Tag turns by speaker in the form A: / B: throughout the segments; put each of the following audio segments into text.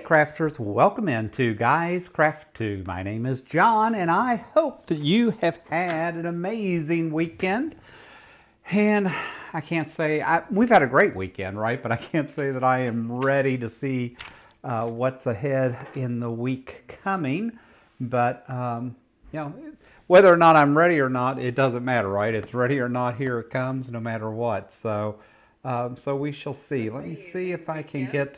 A: crafters, welcome into Guys Craft 2. My name is John and I hope that you have had an amazing weekend. And I can't say, we've had a great weekend, right? But I can't say that I am ready to see what's ahead in the week coming. But, you know, whether or not I'm ready or not, it doesn't matter, right? It's ready or not, here it comes, no matter what. So we shall see. Let me see if I can get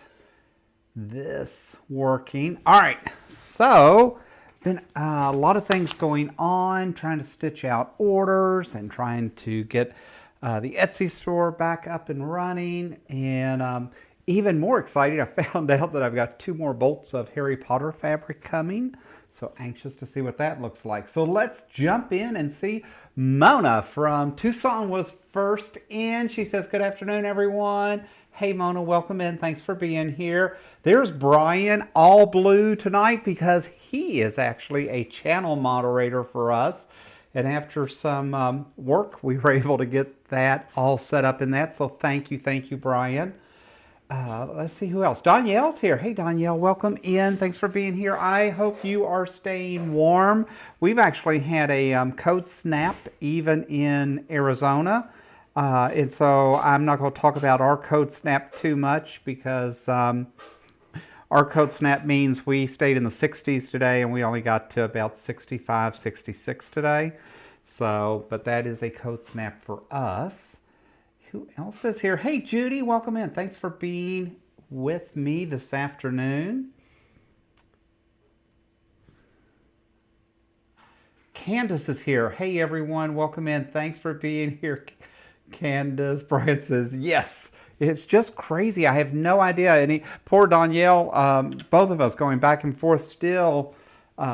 A: this working. All right, so been a lot of things going on, trying to stitch out orders and trying to get the Etsy store back up and running. And even more exciting, I found out that I've got 2 more bolts of Harry Potter fabric coming. So anxious to see what that looks like. So let's jump in and see. Mona from Tucson was first in. She says, good afternoon, everyone. Hey, Mona, welcome in. Thanks for being here. There's Brian, all blue tonight because he is actually a channel moderator for us. And after some work, we were able to get that all set up in that. So thank you, Brian. Let's see who else. Danielle's here. Hey, Danielle, welcome in. Thanks for being here. I hope you are staying warm. We've actually had a cold snap even in Arizona. And so I'm not going to talk about our cold snap too much because our cold snap means we stayed in the 60s today and we only got to about 65, 66 today. So, but that is a cold snap for us. Who else is here? Hey, Judy, welcome in. Thanks for being with me this afternoon. Candace is here. Hey, everyone, welcome in. Thanks for being here, Candace. Brian says, yes, it's just crazy. I have no idea. And poor Danielle, both of us going back and forth still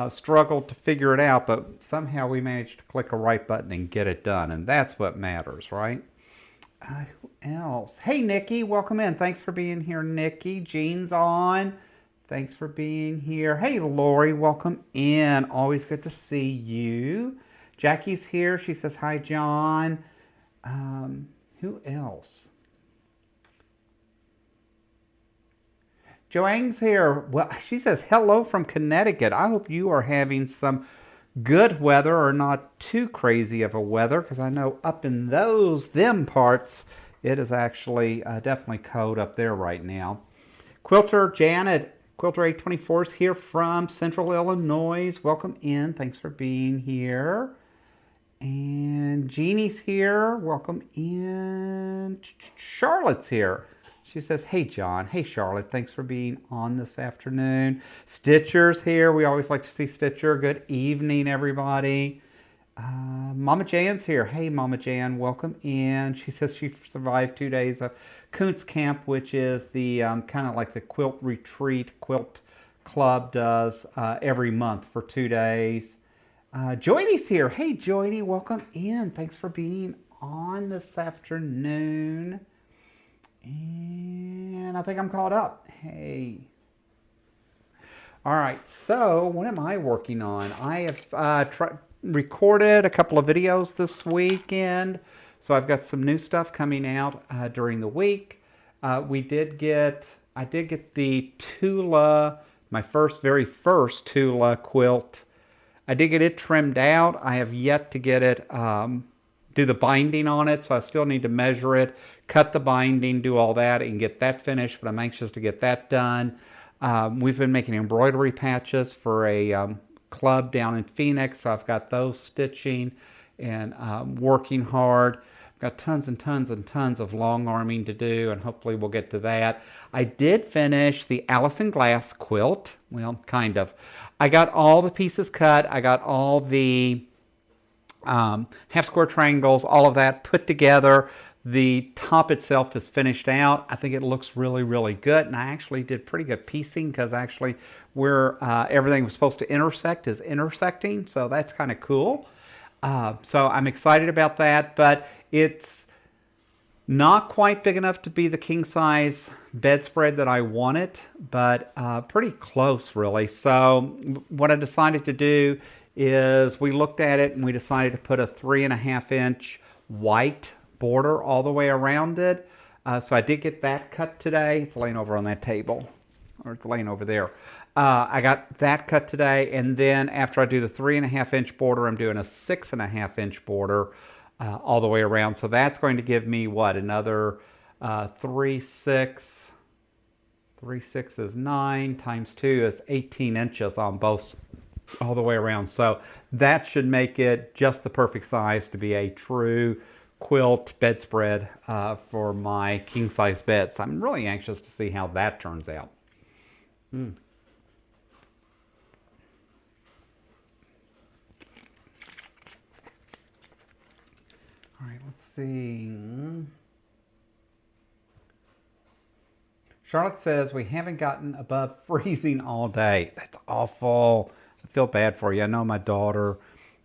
A: struggled to figure it out, but somehow we managed to click a right button and get it done. And that's what matters, right? Who else? Hey, Nikki, welcome in. Thanks for being here, Nikki. Jean's on. Thanks for being here. Hey, Lori, welcome in. Always good to see you. Jackie's here. She says, hi, John. Who else? Joanne's here. Well, she says, hello from Connecticut. I hope you are having some good weather or not too crazy of a weather, because I know up in them parts, it is actually definitely cold up there right now. Quilter Janet, Quilter 824 is here from Central Illinois. Welcome in. Thanks for being here. And Jeannie's here. Welcome in. Charlotte's here. She says, hey, John. Hey, Charlotte. Thanks for being on this afternoon. Stitcher's here. We always like to see Stitcher. Good evening, everybody. Mama Jan's here. Hey, Mama Jan. Welcome in. She says she survived 2 days of Kuntz Camp, which is the kind of like the quilt retreat quilt club does every month for 2 days. Joydy's here. Hey, Joydy. Welcome in. Thanks for being on this afternoon. And I think I'm caught up. Hey. All right, so what am I working on? I have recorded a couple of videos this weekend. So I've got some new stuff coming out during the week. I did get the Tula, my very first Tula quilt. I did get it trimmed out. I have yet to get it, do the binding on it, so I still need to measure it, cut the binding, do all that, and get that finished, but I'm anxious to get that done. We've been making embroidery patches for a club down in Phoenix, so I've got those stitching and working hard. I've got tons and tons and tons of long arming to do, and hopefully we'll get to that. I did finish the Allison Glass quilt. Well, kind of. I got all the pieces cut. I got all the half square triangles, all of that put together. The top itself is finished out. I think it looks really, really good. And I actually did pretty good piecing because actually where everything was supposed to intersect is intersecting. So that's kind of cool. So I'm excited about that, but it's not quite big enough to be the king size bedspread that I wanted, but pretty close really. So what I decided to do is we looked at it and we decided to put a 3.5 inch white border all the way around it. So I did get that cut today. It's laying over on that table. or it's laying over there. I got that cut today, and then after I do the 3.5-inch border, I'm doing a 6.5-inch border all the way around. So that's going to give me what, another 3, 6. 3, 6 is 9 times 2 is 18 inches on both all the way around. So that should make it just the perfect size to be a true quilt bedspread for my king size bed. So I'm really anxious to see how that turns out. Mm. All right, let's see. Charlotte says we haven't gotten above freezing all day. That's awful. I feel bad for you. I know my daughter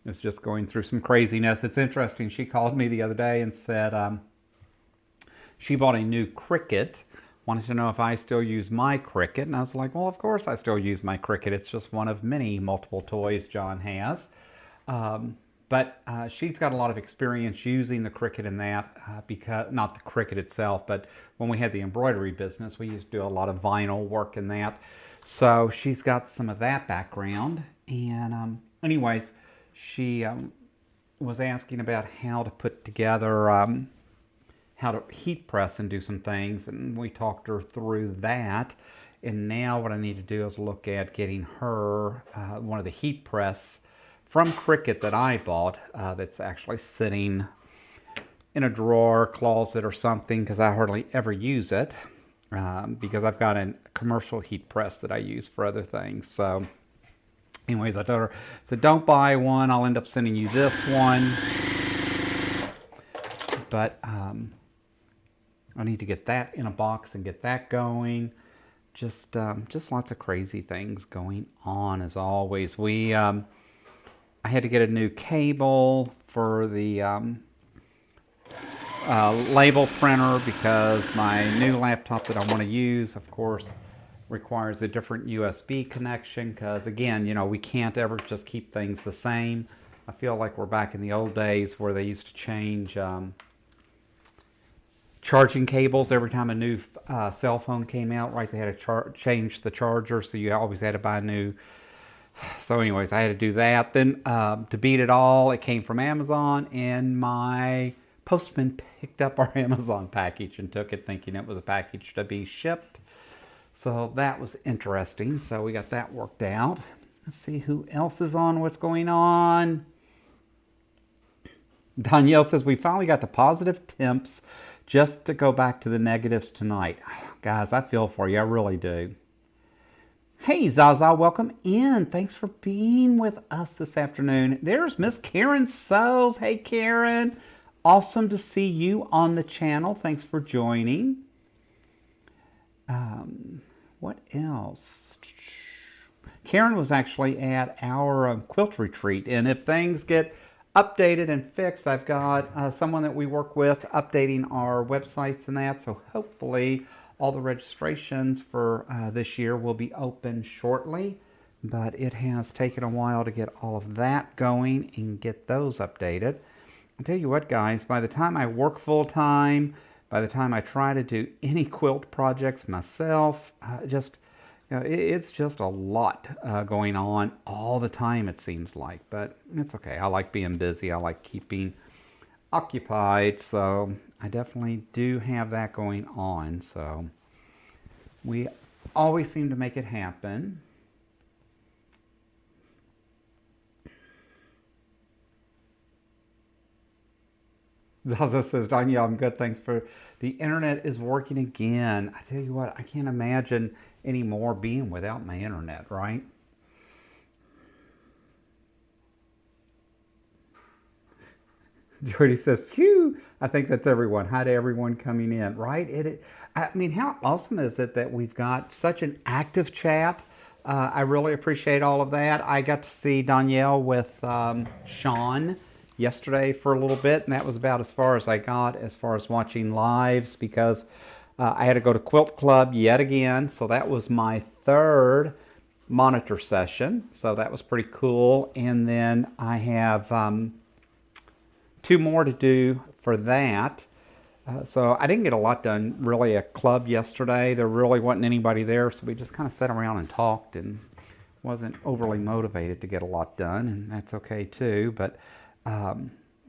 A: is just going through some craziness. It's interesting. She called me the other day and said she bought a new Cricut. Wanted to know if I still use my Cricut. And I was like, well, of course I still use my Cricut. It's just one of many multiple toys John has. But she's got a lot of experience using the Cricut in that, because not the Cricut itself, but when we had the embroidery business, we used to do a lot of vinyl work in that. So she's got some of that background. And anyways, she was asking about how to put together, how to heat press and do some things. And we talked her through that. And now what I need to do is look at getting her one of the heat press from Cricut that I bought, that's actually sitting in a drawer, closet or something, because I hardly ever use it, because I've got a commercial heat press that I use for other things. So anyways, I told her, so don't buy one, I'll end up sending you this one. But I need to get that in a box and get that going. Just lots of crazy things going on as always. I had to get a new cable for the label printer because my new laptop that I want to use, of course, requires a different USB connection because, again, you know, we can't ever just keep things the same. I feel like we're back in the old days where they used to change charging cables every time a new cell phone came out, right? They had to change the charger, so you always had to buy a new. So anyways, I had to do that. Then to beat it all, it came from Amazon, and my postman picked up our Amazon package and took it thinking it was a package to be shipped. So that was interesting. So we got that worked out. Let's see who else is on, what's going on. Danielle says, we finally got to positive temps just to go back to the negatives tonight. Guys, I feel for you. I really do. Hey, Zaza, welcome in. Thanks for being with us this afternoon. There's Miss Karen Sows. Hey, Karen. Awesome to see you on the channel. Thanks for joining. What else? Karen was actually at our quilt retreat, and if things get updated and fixed, I've got someone that we work with updating our websites and that, so hopefully all the registrations for this year will be open shortly, but it has taken a while to get all of that going and get those updated. I'll tell you what, guys, by the time I work full-time, by the time I try to do any quilt projects myself, it's just a lot going on all the time, it seems like. But it's okay. I like being busy. I like keeping occupied. So I definitely do have that going on. So we always seem to make it happen. Zaza says, Danielle, I'm good. Thanks for the internet is working again. I tell you what, I can't imagine anymore being without my internet, right? Jordy says, phew, I think that's everyone. Hi to everyone coming in, right? I mean, how awesome is it that we've got such an active chat? I really appreciate all of that. I got to see Danielle with Sean yesterday for a little bit, and that was about as far as I got as far as watching lives, because I had to go to Quilt Club yet again, so that was my third monitor session, so that was pretty cool. And then I have 2 more to do for that, So I didn't get a lot done really at club yesterday. There really wasn't anybody there, so we just kind of sat around and talked and wasn't overly motivated to get a lot done, and that's okay too. But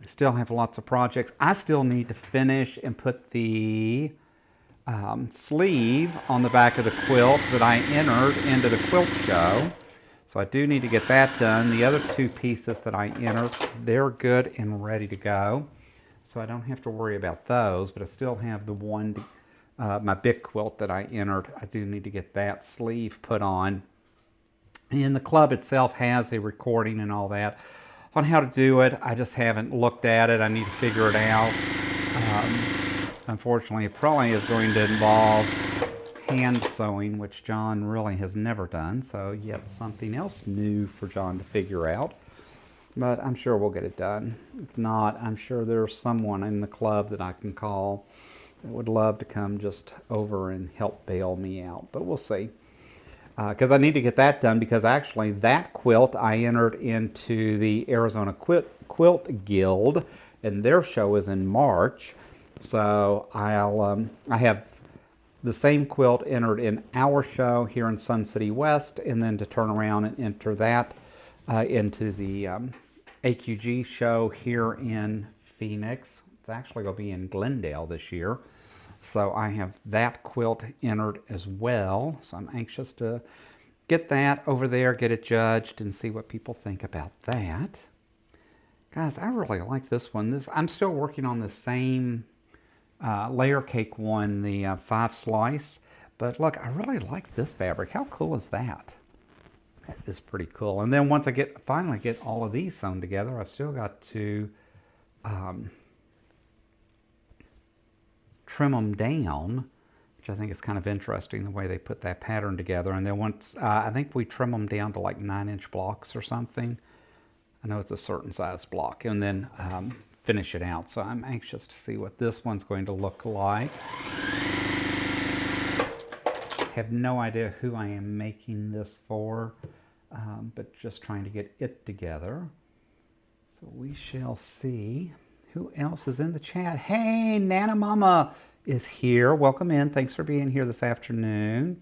A: still have lots of projects. I still need to finish and put the sleeve on the back of the quilt that I entered into the quilt show. So I do need to get that done. The other two pieces that I entered, they're good and ready to go. So I don't have to worry about those, but I still have the one, my big quilt that I entered. I do need to get that sleeve put on. And the club itself has a recording and all that on how to do it. I just haven't looked at it. I need to figure it out. Unfortunately, it probably is going to involve hand sewing, which John really has never done. So yet something else new for John to figure out. But I'm sure we'll get it done. If not, I'm sure there's someone in the club that I can call that would love to come just over and help bail me out. But we'll see. Because I need to get that done, because actually that quilt I entered into the Arizona Quilt Guild, and their show is in March. So I have the same quilt entered in our show here in Sun City West, and then to turn around and enter that into the AQG show here in Phoenix. It's actually going to be in Glendale this year. So I have that quilt entered as well. So I'm anxious to get that over there, get it judged, and see what people think about that. Guys, I really like this one. I'm still working on the same layer cake one, the 5 slice. But look, I really like this fabric. How cool is that? That is pretty cool. And then once I finally get all of these sewn together, I've still got to trim them down, which I think is kind of interesting the way they put that pattern together. And then once, I think we trim them down to like 9-inch blocks or something. I know it's a certain size block, and then finish it out. So I'm anxious to see what this one's going to look like. Have no idea who I am making this for, but just trying to get it together. So we shall see. Who else is in the chat? Hey, Nana Mama is here. Welcome in. Thanks for being here this afternoon.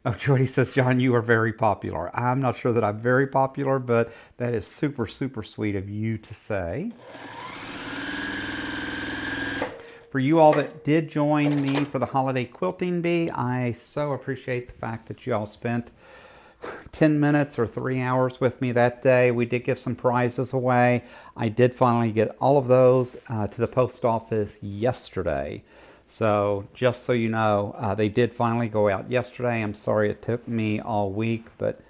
A: Oh, Jordy says, John, you are very popular. I'm not sure that I'm very popular, but that is super, super sweet of you to say. For you all that did join me for the Holiday Quilting Bee, I so appreciate the fact that you all spent 10 minutes or 3 hours with me that day. We did give some prizes away. I did finally get all of those to the post office yesterday. So just so you know, they did finally go out yesterday. I'm sorry it took me all week, but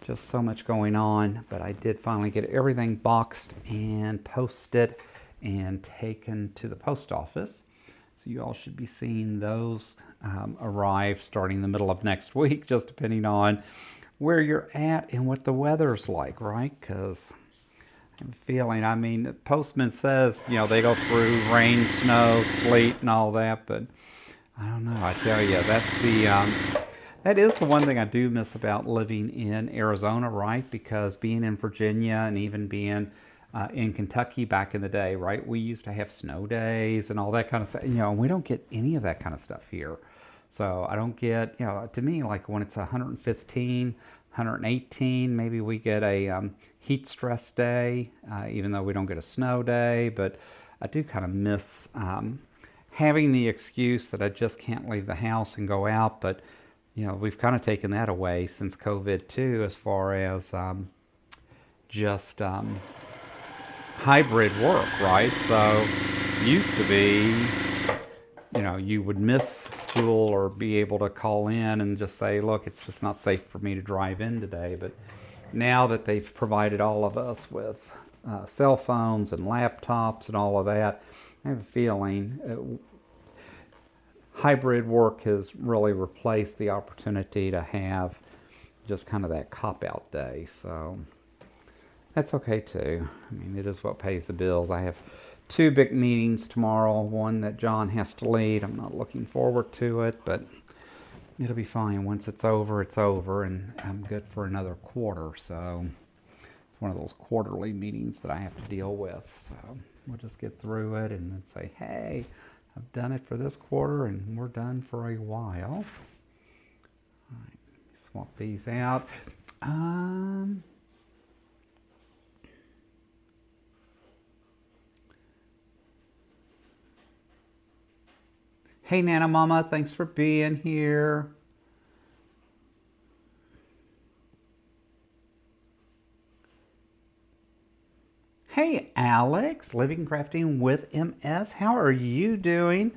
A: just so much going on. But I did finally get everything boxed and posted and taken to the post office. So you all should be seeing those arrive starting the middle of next week, just depending on where you're at and what the weather's like, right? Because I'm feeling, I mean, the postman says, you know, they go through rain, snow, sleet, and all that, but I don't know. I tell you, that is the one thing I do miss about living in Arizona, right? Because being in Virginia and even being in Kentucky back in the day, right? We used to have snow days and all that kind of stuff. You know, we don't get any of that kind of stuff here. So I don't get, you know, to me, like when it's 115, 118, maybe we get a heat stress day, even though we don't get a snow day. But I do kind of miss having the excuse that I just can't leave the house and go out. But, you know, we've kind of taken that away since COVID too, as far as just hybrid work, right? So used to be, you know, you would miss school or be able to call in and just say, look, it's just not safe for me to drive in today. But now that they've provided all of us with cell phones and laptops and all of that, I have a feeling hybrid work has really replaced the opportunity to have just kind of that cop-out day. So that's okay too. I mean, it is what pays the bills. I have 2 big meetings tomorrow, one that John has to lead. I'm not looking forward to it, but it'll be fine. Once it's over, and I'm good for another quarter. So It's one of those quarterly meetings that I have to deal with. So we'll just get through it and then say, hey, I've done it for this quarter and we're done for a while. All right, swap these out. Hey, Nana Mama, thanks for being here. Hey, Alex, Living Crafting with MS. How are you doing?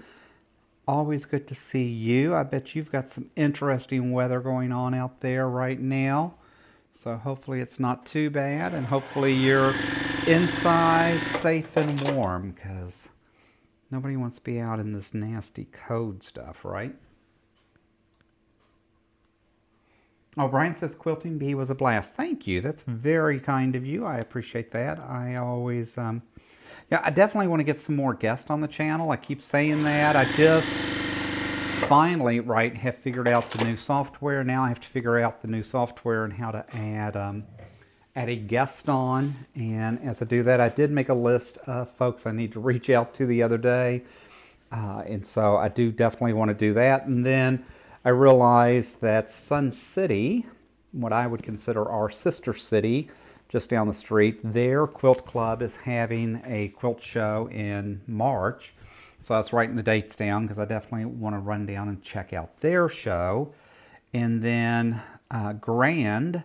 A: Always good to see you. I bet you've got some interesting weather going on out there right now. So hopefully it's not too bad, and hopefully you're inside safe and warm, because nobody wants to be out in this nasty code stuff, right? Oh, Brian says Quilting Bee was a blast. Thank you. That's very kind of you. I appreciate that. I always, yeah, I definitely want to get some more guests on the channel. I keep saying that. I just finally, right, have figured out the new software. Now I have to figure out the new software and how to add a guest on. And as I do that, I did make a list of folks I need to reach out to the other day. And so I do definitely want to do that. And then I realized that Sun City, what I would consider our sister city, just down the street, their quilt club is having a quilt show in March. So I was writing the dates down because I definitely want to run down and check out their show. And then Grand,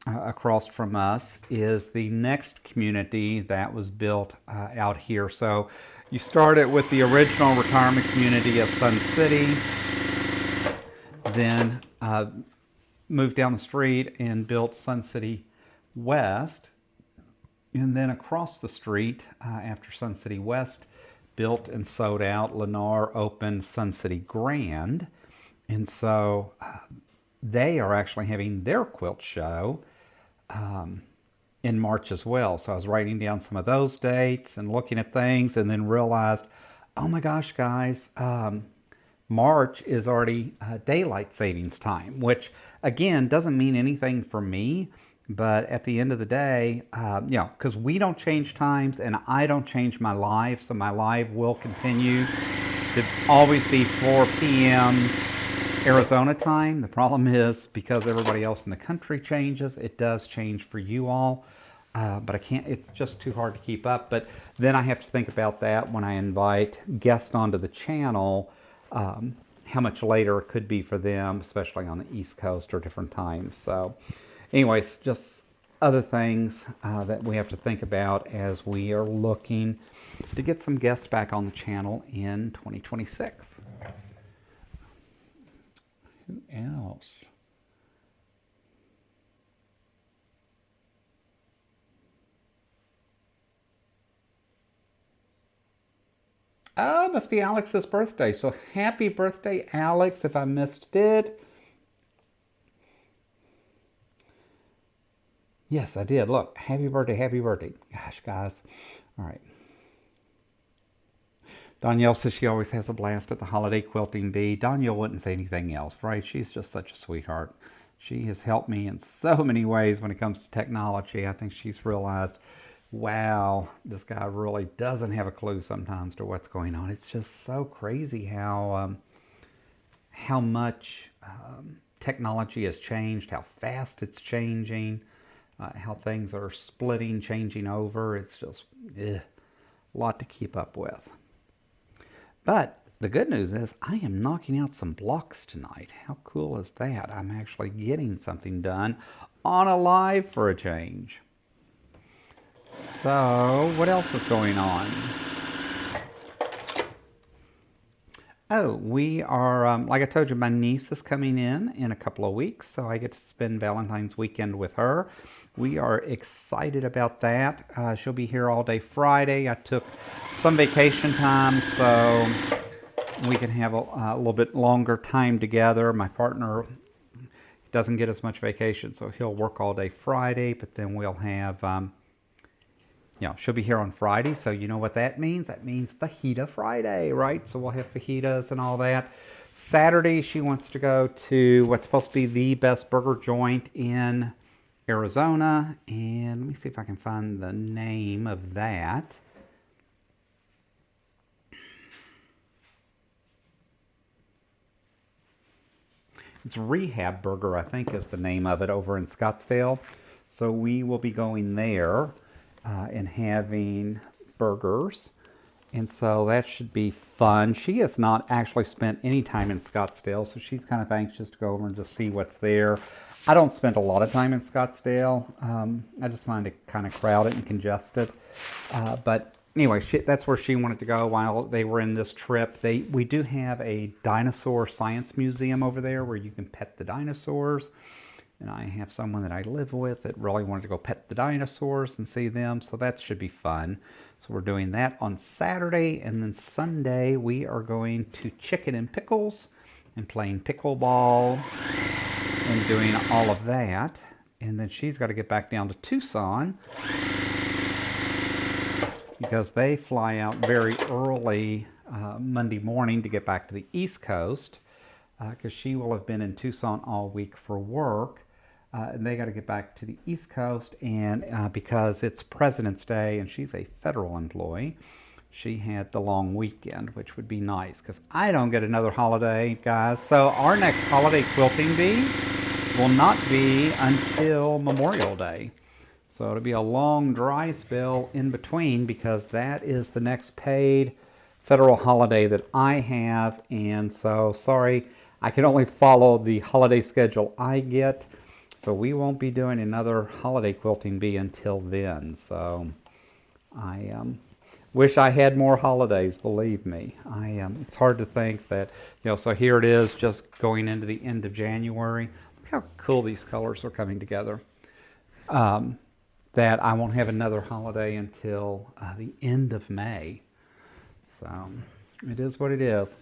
A: across from us, is the next community that was built out here. So you started with the original retirement community of Sun City, then moved down the street and built Sun City West, and then across the street after Sun City West built and sold out, Lennar opened Sun City Grand. And so they are actually having their quilt show in March as well. So I was writing down some of those dates and looking at things, and then realized, oh my gosh, guys, March is already daylight savings time, which again doesn't mean anything for me, but at the end of the day, you know, because we don't change times and I don't change my live, so my live will continue to always be 4 p.m. Arizona time. The problem is, because everybody else in the country changes, it does change for you all, but I can't, it's just too hard to keep up. But then I have to think about that when I invite guests onto the channel, how much later it could be for them, especially on the East Coast or different times. So anyways, just other things that we have to think about as we are looking to get some guests back on the channel in 2026. Who else? Oh, it must be Alex's birthday. So happy birthday, Alex, if I missed it. Yes, I did. Look, happy birthday, happy birthday. Gosh, guys. All right. Danielle says she always has a blast at the holiday quilting bee. Danielle wouldn't say anything else, right? She's just such a sweetheart. She has helped me in so many ways when it comes to technology. I think she's realized, wow, this guy really doesn't have a clue sometimes to what's going on. It's just so crazy how much technology has changed, how fast it's changing, how things are splitting, changing over. It's just a lot to keep up with. But the good news is I am knocking out some blocks tonight. How cool is that? I'm actually getting something done on a live for a change. So what else is going on? Oh, we are, like I told you, my niece is coming in a couple of weeks, so I get to spend Valentine's weekend with her. We are excited about that. She'll be here all day Friday. I took some vacation time so we can have a little bit longer time together. My partner doesn't get as much vacation, so he'll work all day Friday, but then we'll have, you know, she'll be here on Friday, so you know what that means? That means Fajita Friday, right? So we'll have fajitas and all that. Saturday, she wants to go to what's supposed to be the best burger joint in Arizona, and me see if I can find the name of that. It's Rehab Burger, I think is the name of it, over in Scottsdale. So we will be going there and having burgers. And so that should be fun. She has not actually spent any time in Scottsdale, so she's kind of anxious to go over and just see what's there. I don't spend a lot of time in Scottsdale. I just find it kind of crowded and congested. But anyway, that's where she wanted to go while they were in this trip. We do have a dinosaur science museum over there where you can pet the dinosaurs. And I have someone that I live with that really wanted to go pet the dinosaurs and see them. So that should be fun. So we're doing that on Saturday. And then Sunday we are going to Chicken and Pickles and playing pickleball and doing all of that. And then she's got to get back down to Tucson because they fly out very early Monday morning to get back to the East Coast because she will have been in Tucson all week for work. And they got to get back to the East Coast, and because it's President's Day and she's a federal employee, she had the long weekend, which would be nice because I don't get another holiday, guys. So our next holiday quilting bee will not be until Memorial Day. So it'll be a long dry spell in between because that is the next paid federal holiday that I have. And so, sorry, I can only follow the holiday schedule I get. So we won't be doing another holiday quilting bee until then. So I wish I had more holidays, believe me. It's hard to think that, so here it is just going into the end of January. Look how cool these colors are coming together. That I won't have another holiday until the end of May. So it is what it is.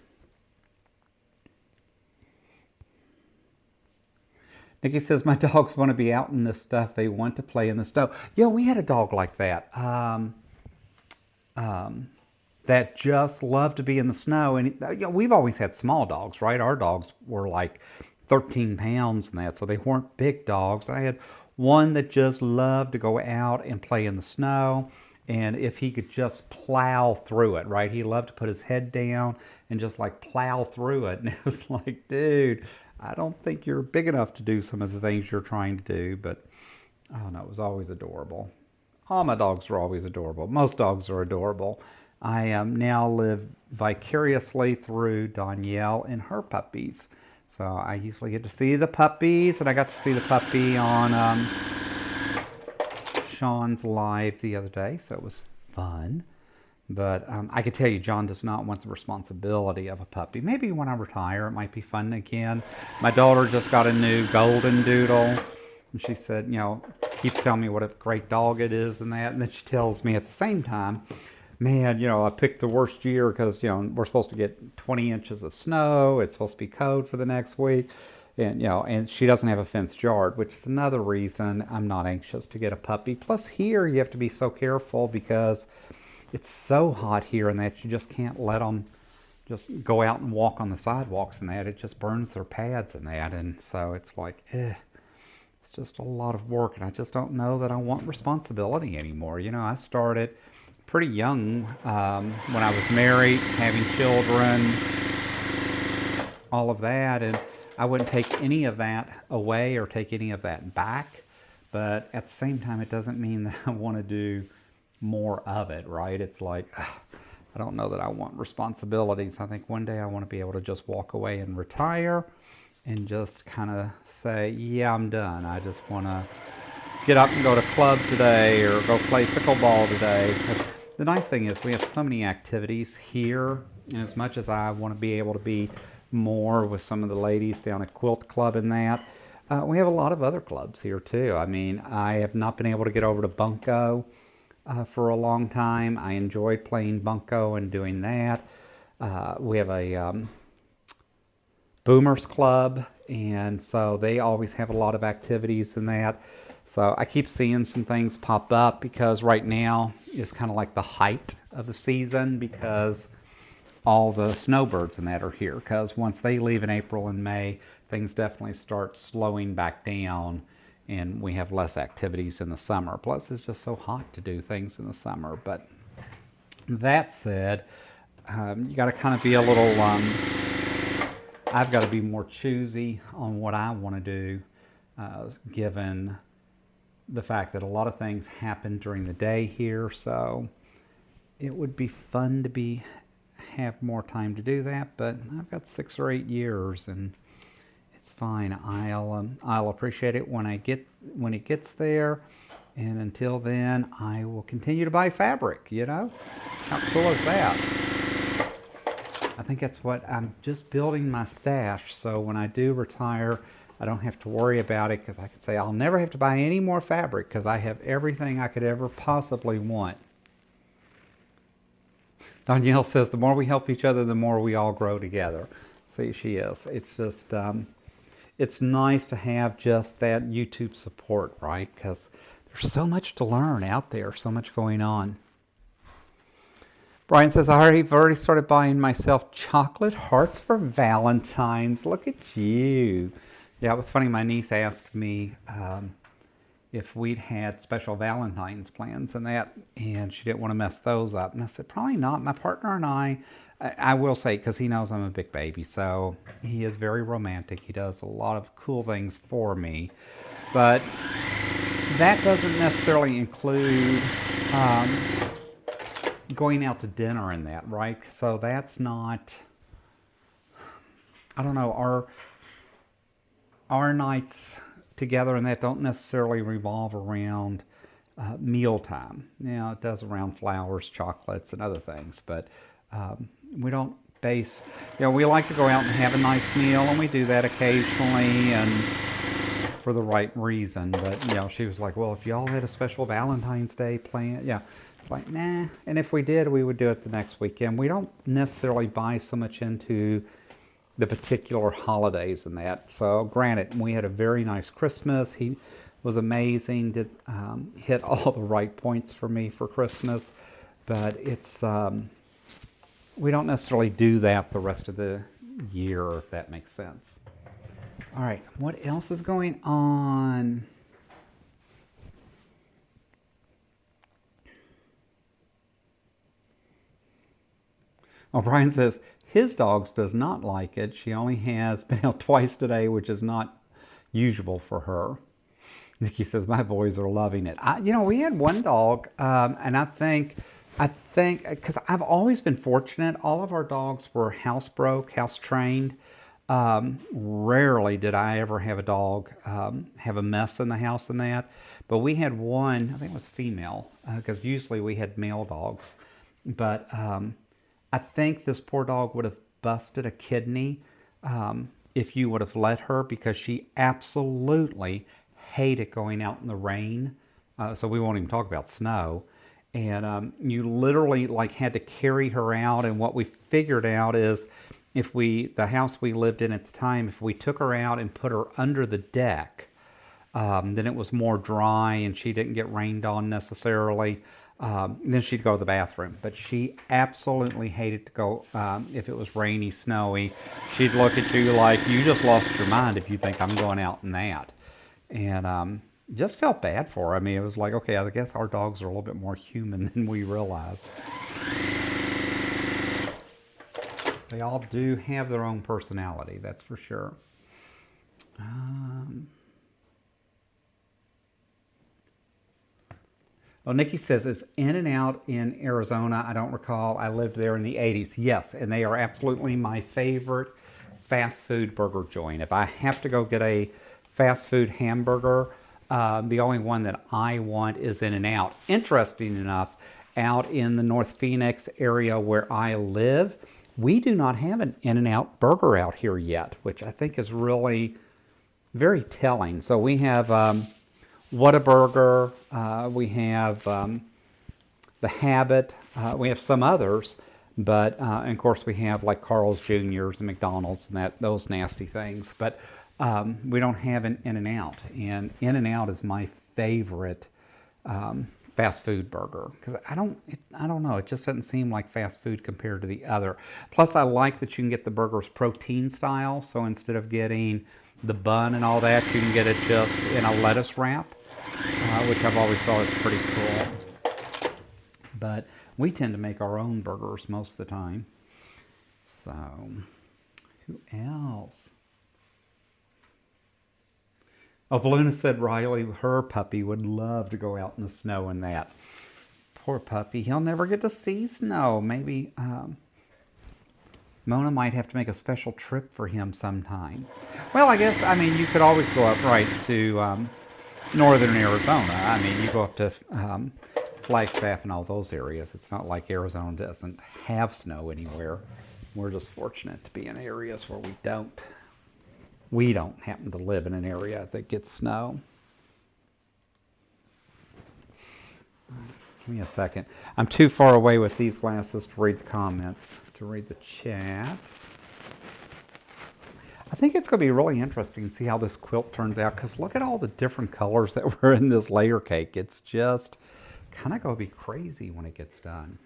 A: Nikki says, my dogs want to be out in this stuff. They want to play in the snow. Yeah, we had a dog like that. That just loved to be in the snow. And we've always had small dogs, right? Our dogs were like 13 pounds and that, so they weren't big dogs. I had one that just loved to go out and play in the snow. And if he could just plow through it, right? He loved to put his head down and just like plow through it. And it was like, dude, I don't think you're big enough to do some of the things you're trying to do, but I don't know, it was always adorable. All my dogs were always adorable. Most dogs are adorable. I now live vicariously through Danielle and her puppies. So I usually get to see the puppies, and I got to see the puppy on Sean's live the other day, so it was fun. But I can tell you, John does not want the responsibility of a puppy. Maybe when I retire, it might be fun again. My daughter just got a new golden doodle. And she said, keeps telling me what a great dog it is and that. And then she tells me at the same time, man, I picked the worst year because, we're supposed to get 20 inches of snow. It's supposed to be cold for the next week. And, and she doesn't have a fenced yard, which is another reason I'm not anxious to get a puppy. Plus here, you have to be so careful because it's so hot here and that you just can't let them just go out and walk on the sidewalks and that. It just burns their pads and that. And so it's like, it's just a lot of work. And I just don't know that I want responsibility anymore. I started pretty young when I was married, having children, all of that. And I wouldn't take any of that away or take any of that back. But at the same time, it doesn't mean that I want to do more of it, right? It's like, I don't know that I want responsibilities. I think one day I want to be able to just walk away and retire and just kind of say, yeah, I'm done. I just want to get up and go to club today or go play pickleball today. Because the nice thing is we have so many activities here, and as much as I want to be able to be more with some of the ladies down at Quilt Club and that, we have a lot of other clubs here too. I mean, I have not been able to get over to Bunko for a long time. I enjoyed playing Bunko and doing that. We have a Boomers Club, and so they always have a lot of activities in that. So I keep seeing some things pop up because right now is kind of like the height of the season because all the snowbirds and that are here. Because once they leave in April and May, things definitely start slowing back down. and we have less activities in the summer. Plus, it's just so hot to do things in the summer. But that said, you got to kind of be a little, I've got to be more choosy on what I want to do, given the fact that a lot of things happen during the day here. So it would be fun to have more time to do that, but I've got 6 or 8 years, and it's fine. I'll appreciate it when it gets there, and until then, I will continue to buy fabric. You know, how cool is that? I think that's what I'm just building my stash, so when I do retire, I don't have to worry about it, because I can say I'll never have to buy any more fabric because I have everything I could ever possibly want. Danielle says, the more we help each other, the more we all grow together. See, she is. It's just, it's nice to have just that YouTube support, right? Because there's so much to learn out there, so much going on. Brian says, I've already started buying myself chocolate hearts for Valentine's. Look at you. Yeah, it was funny. My niece asked me if we'd had special Valentine's plans and that, and she didn't want to mess those up. And I said, probably not. My partner and I will say, because he knows I'm a big baby, so he is very romantic. He does a lot of cool things for me. But that doesn't necessarily include going out to dinner and that, right? So that's not, I don't know, our nights together and that don't necessarily revolve around mealtime. Now, it does around flowers, chocolates, and other things, but we don't base, you know, we like to go out and have a nice meal, and we do that occasionally and for the right reason. But, you know, she was like, well, if y'all had a special Valentine's Day plan, yeah. It's like, nah. And if we did, we would do it the next weekend. We don't necessarily buy so much into the particular holidays and that. So granted, we had a very nice Christmas. He was amazing, did hit all the right points for me for Christmas, but it's we don't necessarily do that the rest of the year, if that makes sense. All right, what else is going on? Oh, Brian says his dogs does not like it. She only has been out twice today, which is not usual for her. Nikki says, my boys are loving it. You know, we had one dog, and I think, because I've always been fortunate, all of our dogs were housebroke, house trained. Rarely did I ever have a dog have a mess in the house and that. But we had one, I think it was female, because usually we had male dogs. But I think this poor dog would have busted a kidney if you would have let her, because she absolutely hated going out in the rain. So we won't even talk about snow. And you literally like had to carry her out. And what we figured out is if the house we lived in at the time, if we took her out and put her under the deck, then it was more dry and she didn't get rained on necessarily. Then she'd go to the bathroom. But she absolutely hated to go if it was rainy, snowy. She'd look at you like, you just lost your mind if you think I'm going out in that. And just felt bad for her. I mean, it was like, okay, I guess our dogs are a little bit more human than we realize. They all do have their own personality, that's for sure. Oh, Nikki says it's In-N-Out in Arizona. I don't recall. I lived there in the 80s. Yes, and they are absolutely my favorite fast food burger joint. If I have to go get a fast food hamburger, the only one that I want is In-N-Out. Interesting enough, out in the North Phoenix area where I live, we do not have an In-N-Out burger out here yet, which I think is really very telling. So we have Whataburger, we have the Habit, we have some others, but and of course we have like Carl's Jr.'s and McDonald's and those nasty things. But we don't have an In-N-Out, and In-N-Out is my favorite fast food burger, because I don't know, it just doesn't seem like fast food compared to the other. Plus I like that you can get the burgers protein style, so instead of getting the bun and all that. You can get it just in a lettuce wrap, which I've always thought is pretty cool. But we tend to make our own burgers most of the time. So, who else? Oh, Balloona said Riley, her puppy, would love to go out in the snow and that. Poor puppy. He'll never get to see snow. Maybe Mona might have to make a special trip for him sometime. Well, I guess, I mean, you could always go up right to northern Arizona. I mean, you go up to Flagstaff and all those areas. It's not like Arizona doesn't have snow anywhere. We're just fortunate to be in areas where we don't happen to live in an area that gets snow. Give me a second. I'm too far away with these glasses to read the comments, to read the chat. I think it's going to be really interesting to see how this quilt turns out, because look at all the different colors that were in this layer cake. It's just kind of going to be crazy when it gets done.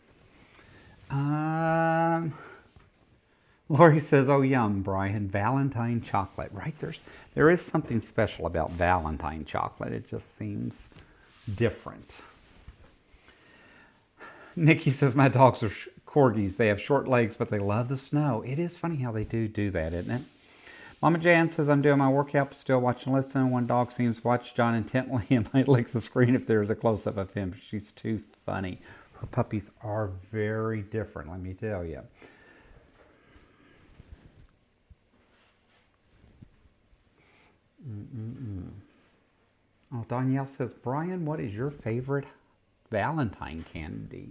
A: Lori says, oh, yum, Brian, Valentine chocolate. Right, there is something special about Valentine chocolate. It just seems different. Nikki says, my dogs are corgis. They have short legs, but they love the snow. It is funny how they do that, isn't it? Mama Jan says, I'm doing my workout, but still watch and listen. One dog seems to watch John intently and might lick the screen if there's a close-up of him. She's too funny. Her puppies are very different, let me tell you. Oh, Danielle says, Brian, what is your favorite Valentine candy?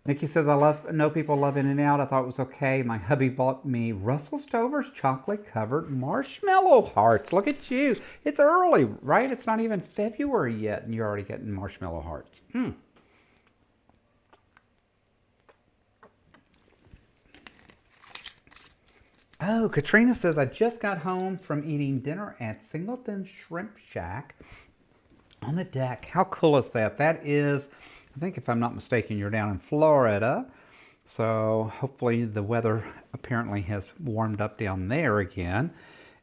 A: Nikki says, know people love In-N-Out. I thought it was okay. My hubby bought me Russell Stover's chocolate-covered marshmallow hearts. Look at you. It's early, right? It's not even February yet, and you're already getting marshmallow hearts. Oh, Katrina says, I just got home from eating dinner at Singleton Shrimp Shack on the deck. How cool is that? That is, I think if I'm not mistaken, you're down in Florida. So hopefully the weather apparently has warmed up down there again.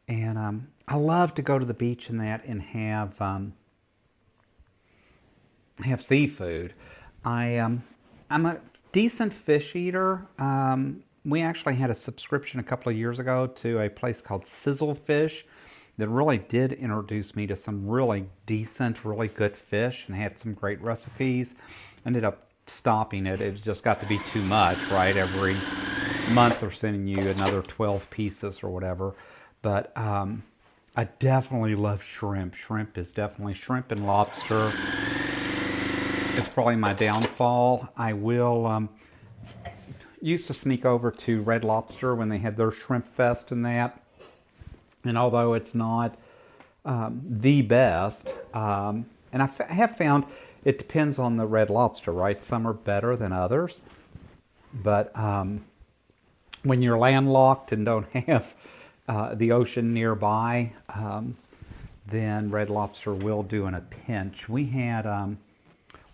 A: And I love to go to the beach and that and have seafood. I'm a decent fish eater. We actually had a subscription a couple of years ago to a place called Sizzle Fish that really did introduce me to some really decent, really good fish and had some great recipes. Ended up stopping it. It just got to be too much, right? Every month they're sending you another 12 pieces or whatever. But I definitely love shrimp. Shrimp and lobster. It's probably my downfall. I will used to sneak over to Red Lobster when they had their shrimp fest and that. And although it's not the best, and I have found it depends on the Red Lobster, right? Some are better than others. But when you're landlocked and don't have the ocean nearby, then Red Lobster will do in a pinch. We had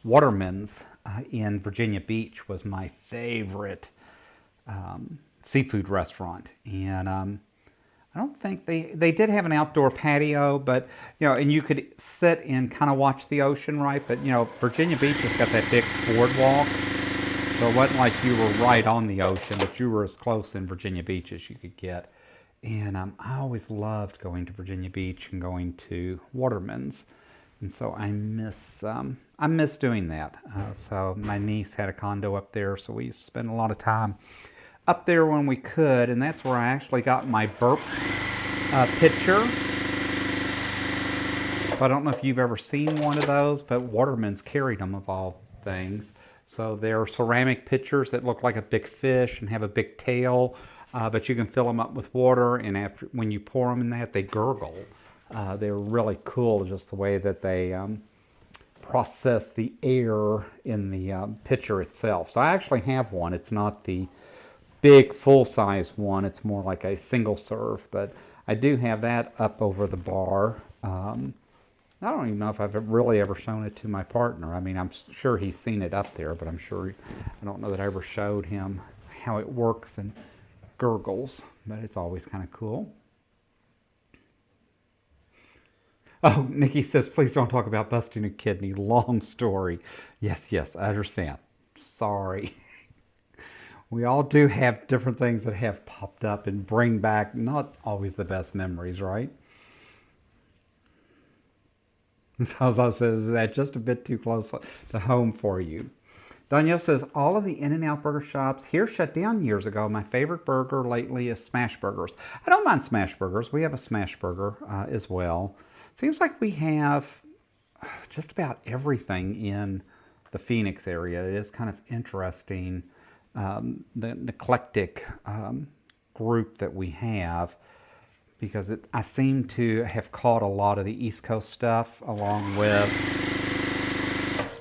A: Waterman's in Virginia Beach was my favorite seafood restaurant, and I don't think they did have an outdoor patio, but you know, and you could sit and kind of watch the ocean, right? But you know, Virginia Beach has got that big boardwalk, so it wasn't like you were right on the ocean, but you were as close in Virginia Beach as you could get. And I always loved going to Virginia Beach and going to Waterman's. And so I miss doing that. So my niece had a condo up there, so we used to spend a lot of time up there when we could, and that's where I actually got my burp pitcher. So I don't know if you've ever seen one of those, but Waterman's carried them of all things. So they're ceramic pitchers that look like a big fish and have a big tail, but you can fill them up with water, and when you pour them in that, they gurgle. They're really cool, just the way that they process the air in the pitcher itself. So I actually have one. It's not the big full-size one. It's more like a single serve, but I do have that up over the bar. I don't even know if I've really ever shown it to my partner. I mean, I'm sure he's seen it up there, but I don't know that I ever showed him how it works and gurgles, but it's always kind of cool. Oh, Nikki says, please don't talk about busting a kidney. Long story. Yes, yes, I understand. Sorry. We all do have different things that have popped up and bring back not always the best memories, right? Zaza says, is that just a bit too close to home for you? Danielle says, all of the In-N-Out burger shops here shut down years ago. My favorite burger lately is smash burgers. I don't mind smash burgers. We have a smash burger as well. Seems like we have just about everything in the Phoenix area. It is kind of interesting, the eclectic group that we have, because I seem to have caught a lot of the East Coast stuff along with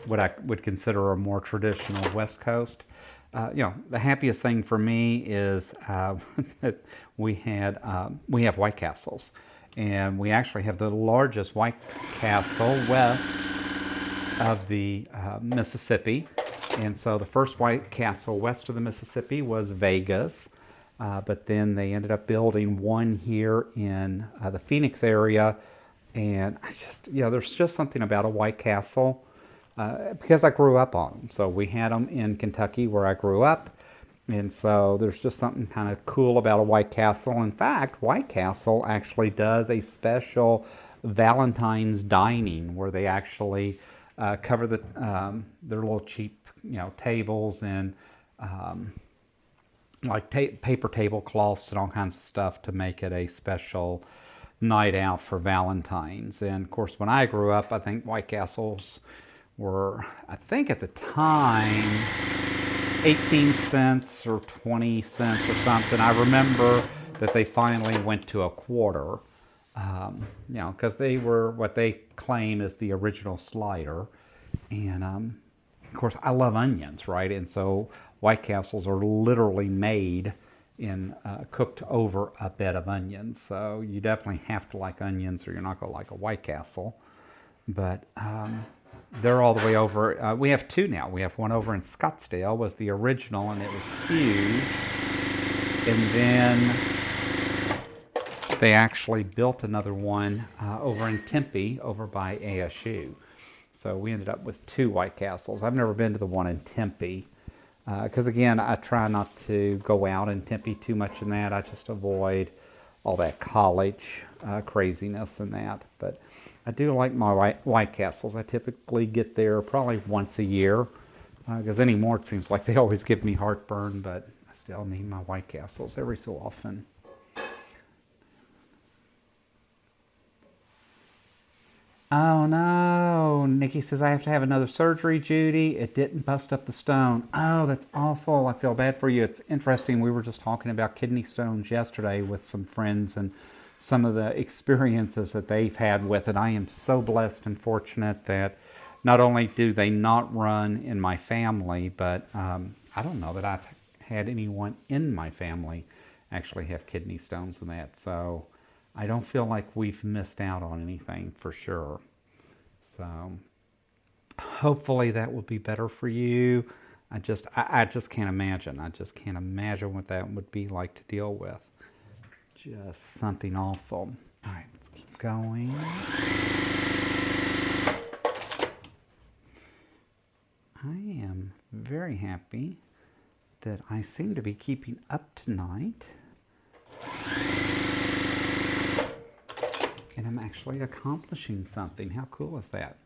A: what I would consider a more traditional West Coast. The happiest thing for me is that we have White Castles, and we actually have the largest White Castle west of the Mississippi. And so the first White Castle west of the Mississippi was Vegas, but then they ended up building one here in the Phoenix area. And there's just something about a White Castle because I grew up on them. So we had them in Kentucky where I grew up. And so there's just something kind of cool about a White Castle. In fact, White Castle actually does a special Valentine's dining where they actually cover their little cheap, tables and like paper tablecloths and all kinds of stuff to make it a special night out for Valentine's. And of course, when I grew up, I think White Castles were, I think at the time, 18 cents or 20 cents or something. I remember that they finally went to a quarter, because they were what they claim is the original slider. And of course, I love onions, right? And so White Castles are literally made in cooked over a bed of onions. So you definitely have to like onions or you're not going to like a White Castle. But they're all the way over. We have two now. We have one over in Scottsdale, was the original, and it was huge. And then they actually built another one over in Tempe, over by ASU. So we ended up with two White Castles. I've never been to the one in Tempe, because again, I try not to go out in Tempe too much in that. I just avoid all that college craziness and that. But I do like my White Castles. I typically get there probably once a year, because anymore it seems like they always give me heartburn, but I still need my White Castles every so often. Oh no, Nikki says I have to have another surgery, Judy. It didn't bust up the stone. Oh, that's awful. I feel bad for you. It's interesting. We were just talking about kidney stones yesterday with some friends and some of the experiences that they've had with it. I am so blessed and fortunate that not only do they not run in my family, but I don't know that I've had anyone in my family actually have kidney stones and that. So I don't feel like we've missed out on anything for sure. So hopefully that will be better for you. I just can't imagine. I just can't imagine what that would be like to deal with. Just something awful. All right, let's keep going. I am very happy that I seem to be keeping up tonight. And I'm actually accomplishing something. How cool is that?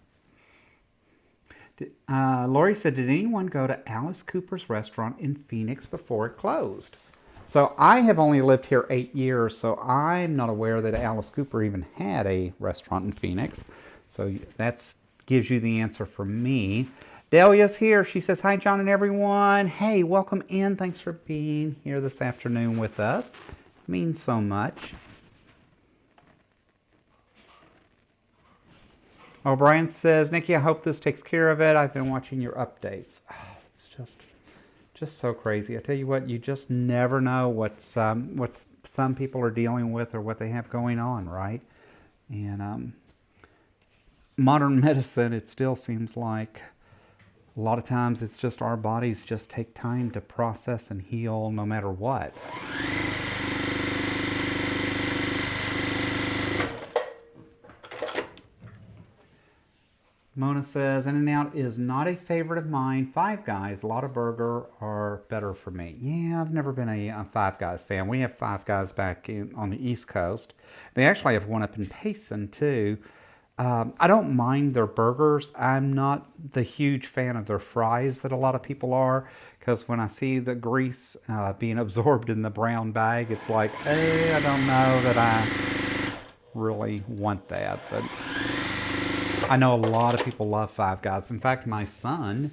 A: Lori said, did anyone go to Alice Cooper's restaurant in Phoenix before it closed? So I have only lived here 8 years, so I'm not aware that Alice Cooper even had a restaurant in Phoenix. So that gives you the answer for me. Delia's here. She says, hi, John and everyone. Hey, welcome in. Thanks for being here this afternoon with us. It means so much. O'Brien says, Nikki, I hope this takes care of it. I've been watching your updates. Oh, it's just so crazy. I tell you what, you just never know what some people are dealing with or what they have going on, right? And modern medicine, it still seems like a lot of times it's just our bodies just take time to process and heal no matter what. Mona says, In-N-Out is not a favorite of mine. Five Guys, a lot of burger are better for me. Yeah, I've never been a Five Guys fan. We have Five Guys back on the East Coast. They actually have one up in Payson, too. I don't mind their burgers. I'm not the huge fan of their fries that a lot of people are, because when I see the grease being absorbed in the brown bag, it's like, hey, I don't know that I really want that. But I know a lot of people love Five Guys. In fact, my son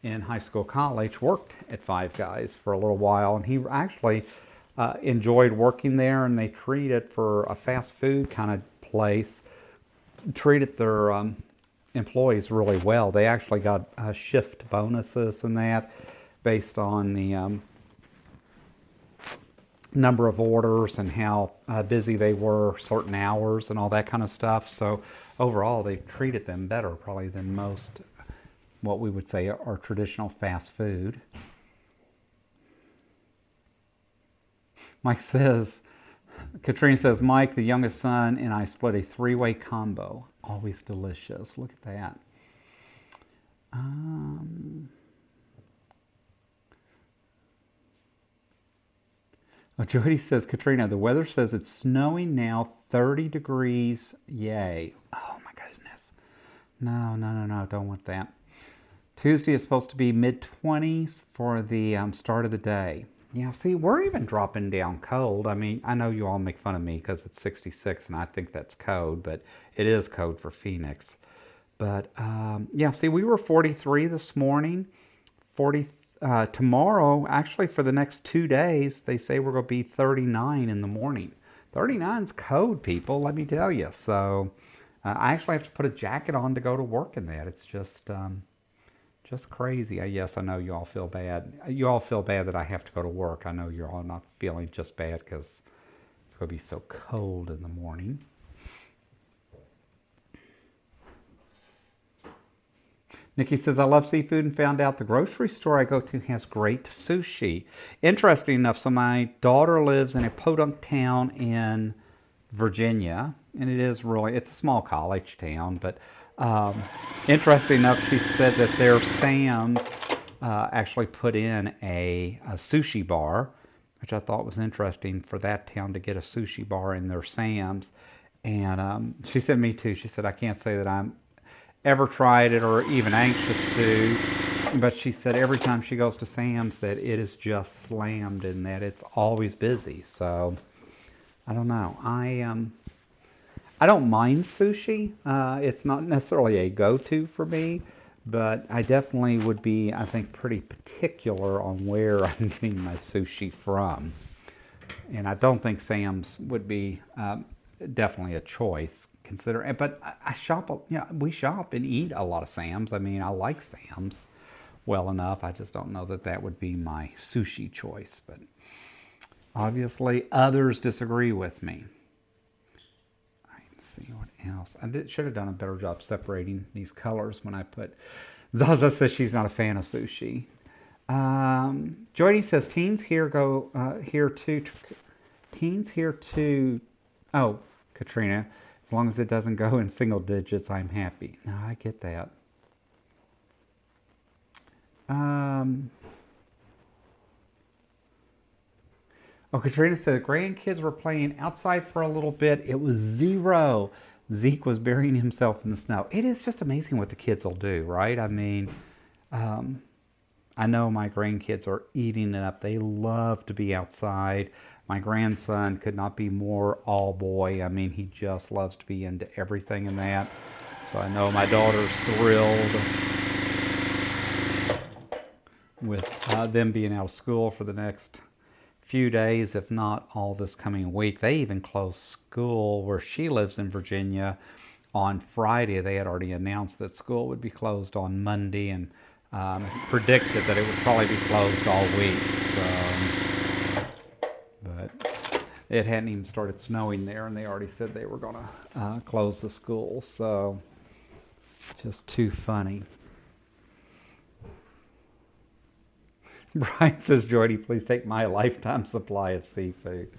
A: in high school, college worked at Five Guys for a little while, and he actually enjoyed working there, and they treat it for a fast food kind of place, treated their employees really well. They actually got shift bonuses and that based on the number of orders and how busy they were, certain hours and all that kind of stuff. So overall, they treated them better probably than most what we would say are traditional fast food. Mike says, Katrina says, Mike, the youngest son, and I split a three-way combo. Always delicious. Look at that. Oh, Jody says, Katrina, the weather says it's snowing now, 30 degrees. Yay. Oh, my goodness. No, don't want that. Tuesday is supposed to be mid-20s for the start of the day. Yeah, see, we're even dropping down cold. I mean, I know you all make fun of me because it's 66 and I think that's cold, but it is cold for Phoenix. But, yeah, see, we were 43 this morning. Tomorrow, actually for the next 2 days, they say we're going to be 39 in the morning. 39's cold, people, let me tell you. So I actually have to put a jacket on to go to work in that. It's just crazy. Yes, I know you all feel bad. You all feel bad that I have to go to work. I know you're all not feeling just bad because it's going to be so cold in the morning. Nikki says, I love seafood and found out the grocery store I go to has great sushi. Interesting enough, so my daughter lives in a podunk town in Virginia, and it's a small college town, but interesting enough, she said that their Sam's actually put in a sushi bar, which I thought was interesting for that town to get a sushi bar in their Sam's. And she said, me too. She said, I can't say that I'm ever tried it or even anxious to, but she said every time she goes to Sam's that it is just slammed and that it's always busy. So I don't know. I don't mind sushi. It's not necessarily a go-to for me, but I definitely would be, I think, pretty particular on where I'm getting my sushi from. And I don't think Sam's would be definitely a choice. But I shop, we shop and eat a lot of Sam's. I mean, I like Sam's well enough. I just don't know that that would be my sushi choice. But obviously, others disagree with me. Let's see what else. Should have done a better job separating these colors when I put. Zaza says she's not a fan of sushi. Jody says teens here go here too. Teens here too. Oh, Katrina. As long as it doesn't go in single digits, I'm happy. No, I get that. Katrina said, grandkids were playing outside for a little bit. It was 0. Zeke was burying himself in the snow. It is just amazing what the kids will do, right? I mean, I know my grandkids are eating it up. They love to be outside. My grandson could not be more all boy. I mean, he just loves to be into everything in that. So I know my daughter's thrilled with them being out of school for the next few days, if not all this coming week. They even closed school where she lives in Virginia on Friday. They had already announced that school would be closed on Monday and predicted that it would probably be closed all week. But it hadn't even started snowing there, and they already said they were going to close the school. So just too funny. Brian says, Jordy, please take my lifetime supply of seafood.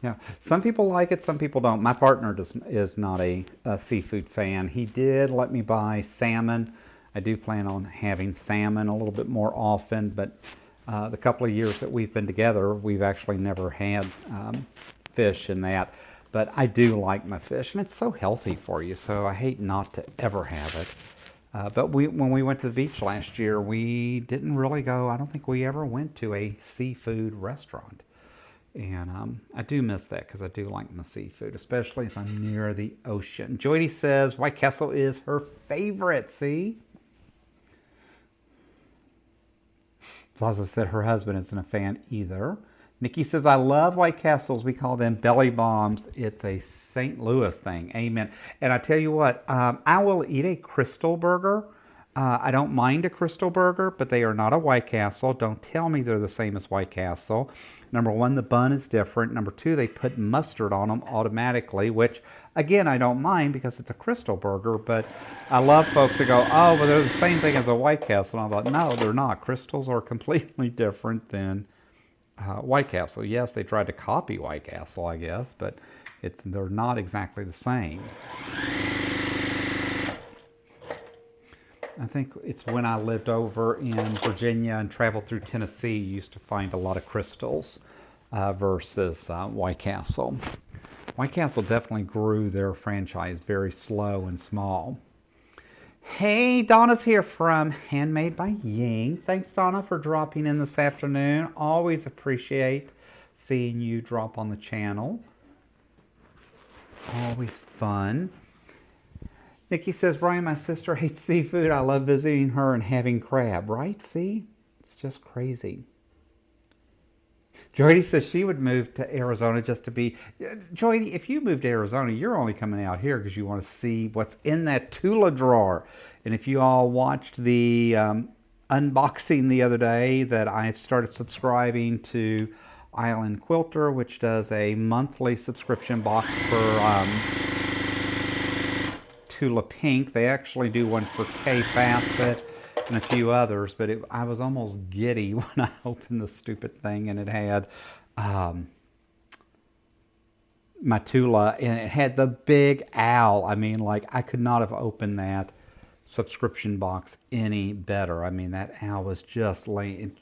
A: Yeah, some people like it, some people don't. My partner is not a seafood fan. He did let me buy salmon. I do plan on having salmon a little bit more often, but the couple of years that we've been together, we've actually never had fish in that. But I do like my fish, and it's so healthy for you, so I hate not to ever have it. But when we went to the beach last year, we didn't really go, I don't think we ever went to a seafood restaurant. And I do miss that because I do like my seafood, especially if I'm near the ocean. Joydy says White Castle is her favorite, see? Zaza said her husband isn't a fan either. Nikki says, I love White Castles. We call them belly bombs. It's a St. Louis thing. Amen. And I tell you what, I will eat a Crystal burger. I don't mind a Crystal burger, but they are not a White Castle. Don't tell me they're the same as White Castle. Number one, the bun is different. Number two, they put mustard on them automatically, which, again, I don't mind because it's a Crystal burger, but I love folks that go, oh, well, they're the same thing as a White Castle. And I'm like, no, they're not. Crystals are completely different than White Castle. Yes, they tried to copy White Castle, I guess, but they're not exactly the same. I think it's when I lived over in Virginia and traveled through Tennessee, you used to find a lot of Crystals versus White Castle. White Castle definitely grew their franchise very slow and small. Hey, Donna's here from Handmade by Ying. Thanks, Donna, for dropping in this afternoon. Always appreciate seeing you drop on the channel. Always fun. Nikki says, Brian, my sister hates seafood. I love visiting her and having crab. Right? See? It's just crazy. Joydy says she would move to Arizona just to be... Joydy, if you move to Arizona, you're only coming out here because you want to see what's in that Tula drawer. And if you all watched the unboxing the other day, that I've started subscribing to Island Quilter, which does a monthly subscription box for Tula Pink. They actually do one for K Facet and a few others, but I was almost giddy when I opened the stupid thing, and it had my Tula, and it had the big owl. I mean, like, I could not have opened that subscription box any better. I mean, that owl was just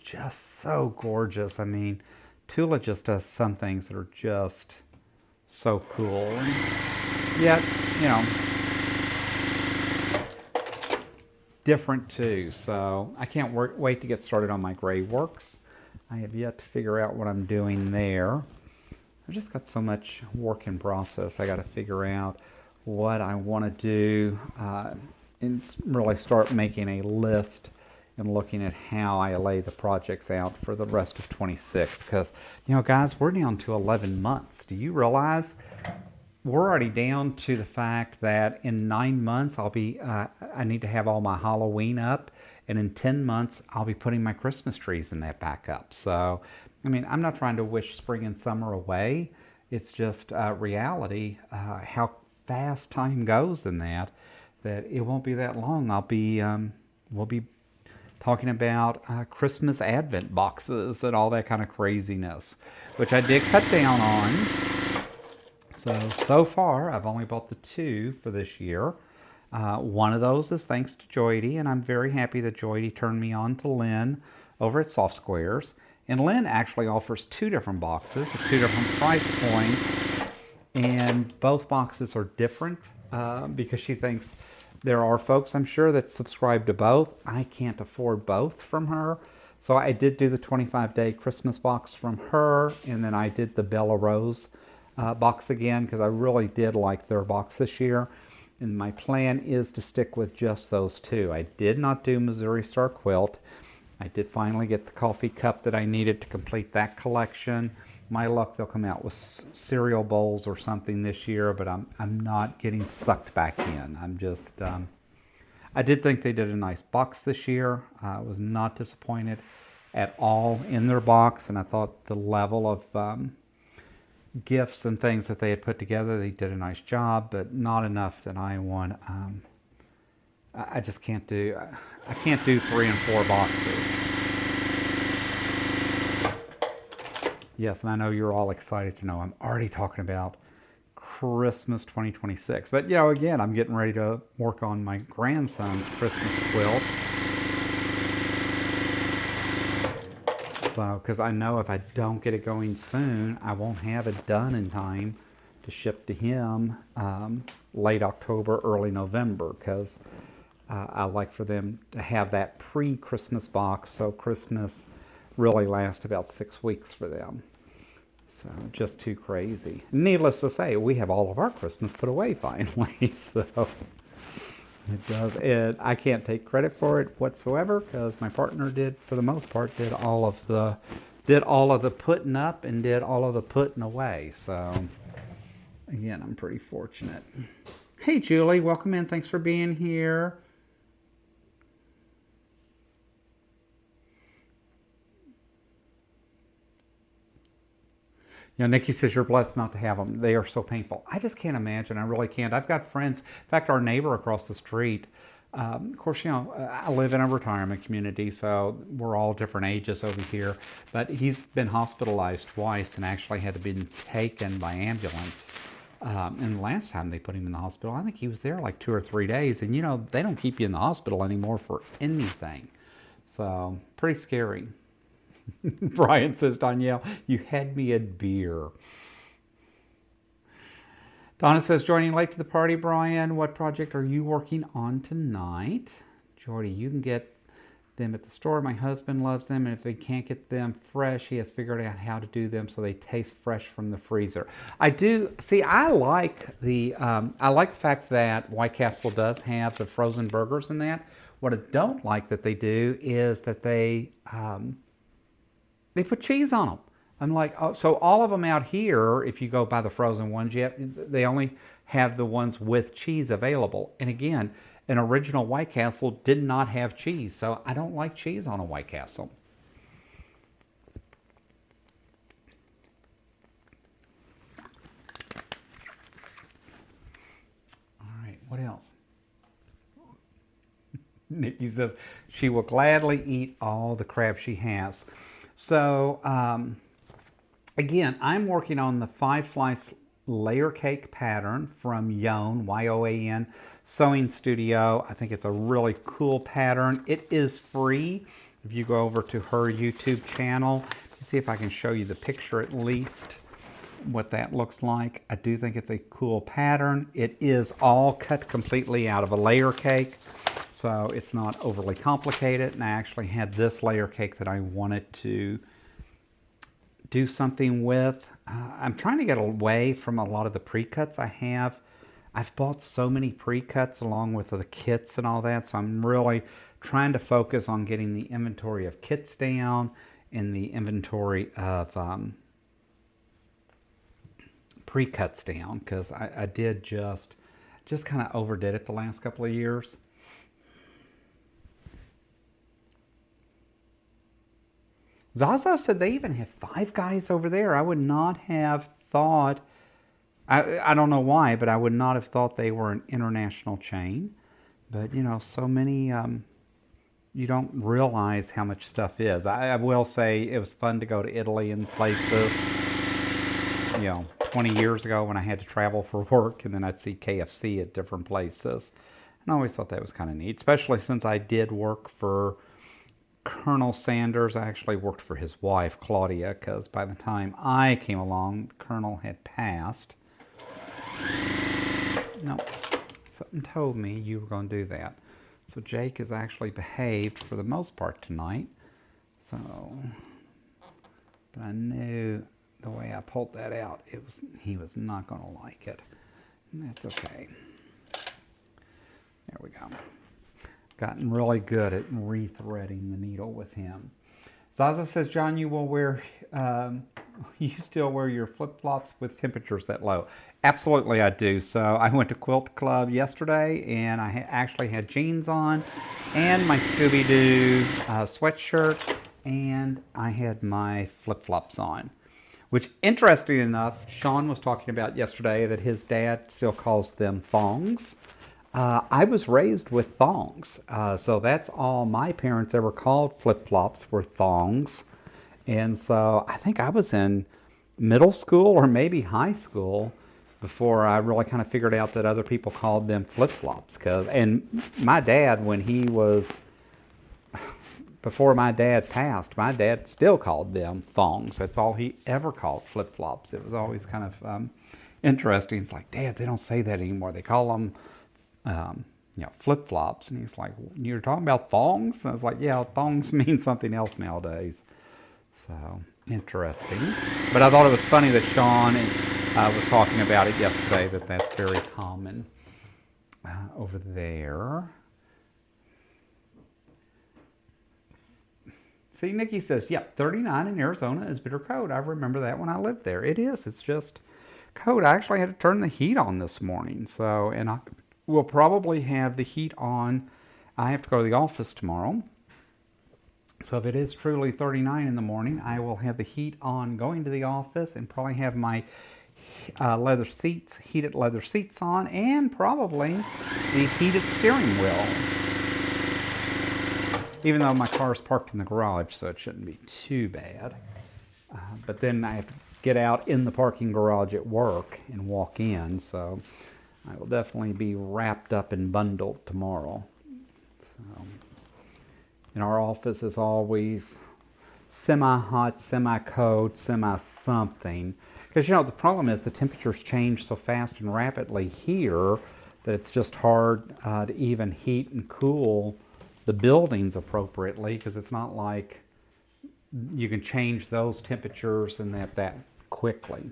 A: just so gorgeous. I mean, Tula just does some things that are just so cool. And yet, you know, different too. So I can't wait to get started on my gray works. I have yet to figure out what I'm doing there. I've just got so much work in process. I got to figure out what I want to do and really start making a list and looking at how I lay the projects out for the rest of 26. Because, you know, guys, we're down to 11 months. Do you realize we're already down to the fact that in 9 months I'll be, I need to have all my Halloween up, and in 10 months I'll be putting my Christmas trees in that back up. So, I mean, I'm not trying to wish spring and summer away. It's just reality, how fast time goes in that it won't be that long. We'll be talking about Christmas Advent boxes and all that kind of craziness, which I did cut down on. So far, I've only bought the 2 for this year. One of those is thanks to Joydy, and I'm very happy that Joydy turned me on to Lynn over at Soft Squares. And Lynn actually offers 2 different boxes at 2 different price points, and both boxes are different because she thinks there are folks, I'm sure, that subscribe to both. I can't afford both from her. So I did do the 25-day Christmas box from her, and then I did the Bella Rose box again because I really did like their box this year, and my plan is to stick with just those 2. I did not do Missouri Star Quilt. I did finally get the coffee cup that I needed to complete that collection. My luck, they'll come out with cereal bowls or something this year, but I'm not getting sucked back in. I'm just I did think they did a nice box this year. I was not disappointed at all in their box, and I thought the level of gifts and things that they had put together, they did a nice job, but not enough that I want. I just can't do. I can't do 3 and 4 boxes. Yes, and I know you're all excited to know I'm already talking about Christmas 2026. But, again, I'm getting ready to work on my grandson's Christmas quilt. So, because I know if I don't get it going soon, I won't have it done in time to ship to him late October, early November, because I like for them to have that pre-Christmas box, so Christmas really lasts about 6 weeks for them. So just too crazy. Needless to say, we have all of our Christmas put away finally. So it does. I can't take credit for it whatsoever because my partner did, for the most part, did all of the putting up and did all of the putting away. So again, I'm pretty fortunate. Hey Julie, welcome in. Thanks for being here. Nikki says you're blessed not to have them. They are so painful. I just can't imagine. I really can't. I've got friends. In fact, our neighbor across the street, of course, I live in a retirement community, so we're all different ages over here. But he's been hospitalized twice and actually had to be taken by ambulance. And the last time they put him in the hospital, I think he was there like 2 or 3 days. And, they don't keep you in the hospital anymore for anything. So, pretty scary. Brian says, Danielle, you had me at beer. Donna says, joining late to the party, Brian. What project are you working on tonight? Jordy, you can get them at the store. My husband loves them, and if he can't get them fresh, he has figured out how to do them so they taste fresh from the freezer. I do. See, I like the fact that White Castle does have the frozen burgers in that. What I don't like that they do is that they put cheese on them. I'm like, oh, so all of them out here, if you go by the frozen ones, they only have the ones with cheese available. And again, an original White Castle did not have cheese, so I don't like cheese on a White Castle. All right, what else? Nikki says she will gladly eat all the crab she has. So, again, I'm working on the 5-slice layer cake pattern from Yoan, Y-O-A-N, Sewing Studio. I think it's a really cool pattern. It is free if you go over to her YouTube channel. Let's see if I can show you the picture at least, what that looks like. I do think it's a cool pattern. It is all cut completely out of a layer cake, so it's not overly complicated. And I actually had this layer cake that I wanted to do something with. I'm trying to get away from a lot of the pre-cuts I have. I've bought so many pre-cuts along with the kits and all that, so I'm really trying to focus on getting the inventory of kits down and the inventory of pre-cuts down, because I did just kind of overdid it the last couple of years. Zaza said they even have Five Guys over there. I would not have thought, I don't know why, but I would not have thought they were an international chain. But, so many, you don't realize how much stuff is. I will say it was fun to go to Italy and places, 20 years ago when I had to travel for work, and then I'd see KFC at different places. And I always thought that was kind of neat, especially since I did work for Colonel Sanders. I actually worked for his wife, Claudia, because by the time I came along, the Colonel had passed. No, something told me you were going to do that. So Jake has actually behaved for the most part tonight. So, but I knew the way I pulled that out, he was not going to like it. And that's okay. There we go. Gotten really good at rethreading the needle with him. Zaza says, John, you still wear your flip-flops with temperatures that low? Absolutely, I do. So I went to Quilt Club yesterday, and I actually had jeans on, and my Scooby-Doo sweatshirt, and I had my flip-flops on. Which, interesting enough, Sean was talking about yesterday that his dad still calls them thongs. I was raised with thongs, so that's all my parents ever called flip-flops were thongs. And so I think I was in middle school or maybe high school before I really kind of figured out that other people called them flip-flops. And my dad, before my dad passed, my dad still called them thongs. That's all he ever called flip-flops. It was always kind of interesting. It's like, Dad, they don't say that anymore. They call them, flip-flops. And he's like, you're talking about thongs? And I was like, yeah, thongs mean something else nowadays. So, interesting. But I thought it was funny that Sean was talking about it yesterday, that's very common over there. See, Nikki says, yep, 39 in Arizona is bitter cold. I remember that when I lived there. It is. It's just cold. I actually had to turn the heat on this morning. So, and I will probably have the heat on. I have to go to the office tomorrow. So if it is truly 39 in the morning, I will have the heat on going to the office and probably have my heated leather seats on, and probably the heated steering wheel. Even though my car is parked in the garage, so it shouldn't be too bad. But then I have to get out in the parking garage at work and walk in, so I will definitely be wrapped up and bundled tomorrow. So, and our office is always semi-hot, semi-cold, semi-something. Because, the problem is the temperatures change so fast and rapidly here that it's just hard to even heat and cool the buildings appropriately, because it's not like you can change those temperatures and that quickly.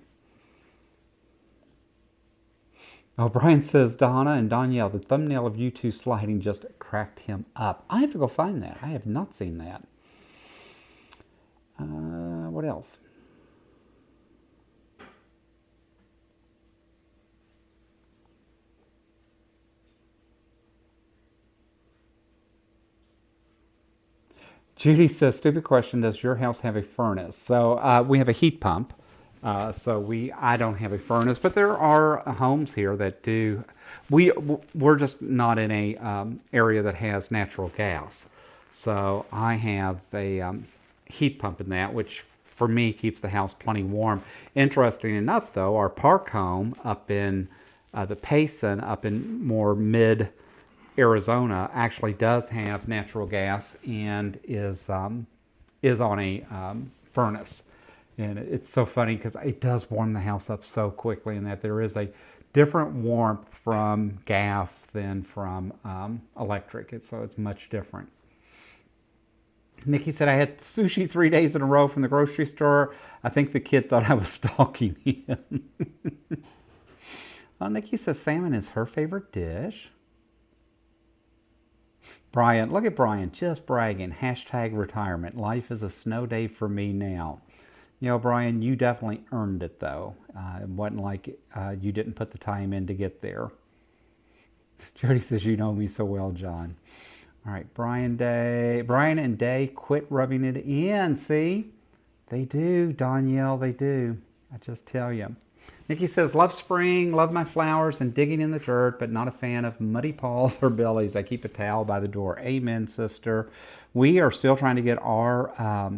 A: Oh, Brian says, Donna and Danielle, the thumbnail of you two sliding just cracked him up. I have to go find that. I have not seen that. What else? Judy says, stupid question, does your house have a furnace? So we have a heat pump. I don't have a furnace, but there are homes here that do. We're just not in a area that has natural gas. So I have a heat pump in that, which for me keeps the house plenty warm. Interesting enough, though, our park home up in the Payson, up in more mid Arizona, actually does have natural gas and is on a furnace. And it's so funny because it does warm the house up so quickly, and that there is a different warmth from gas than from electric. So it's much different. Nikki said, I had sushi 3 days in a row from the grocery store. I think the kid thought I was stalking him. Nikki says salmon is her favorite dish. Brian, look at Brian, just bragging. Hashtag retirement. Life is a snow day for me now. Brian, you definitely earned it, though. It wasn't like you didn't put the time in to get there. Jody says, you know me so well, John. All right, Brian and Day quit rubbing it in. See? They do, Danielle, they do. I just tell you. Nikki says, love spring, love my flowers and digging in the dirt, but not a fan of muddy paws or bellies. I keep a towel by the door. Amen, sister. We are still trying to get our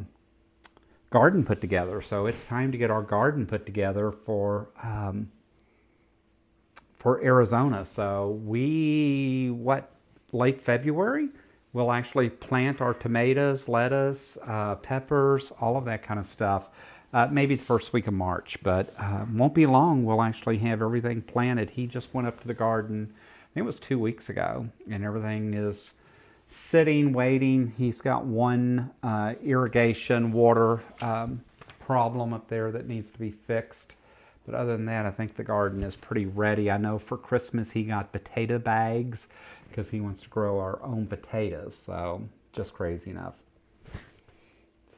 A: garden put together. So it's time to get our garden put together for Arizona. So late February, we'll actually plant our tomatoes, lettuce, peppers, all of that kind of stuff. Maybe the first week of March, but won't be long. We'll actually have everything planted. He just went up to the garden, I think it was 2 weeks ago, and everything is sitting, waiting. He's got one irrigation water problem up there that needs to be fixed. But other than that, I think the garden is pretty ready. I know for Christmas he got potato bags because he wants to grow our own potatoes. So just crazy enough.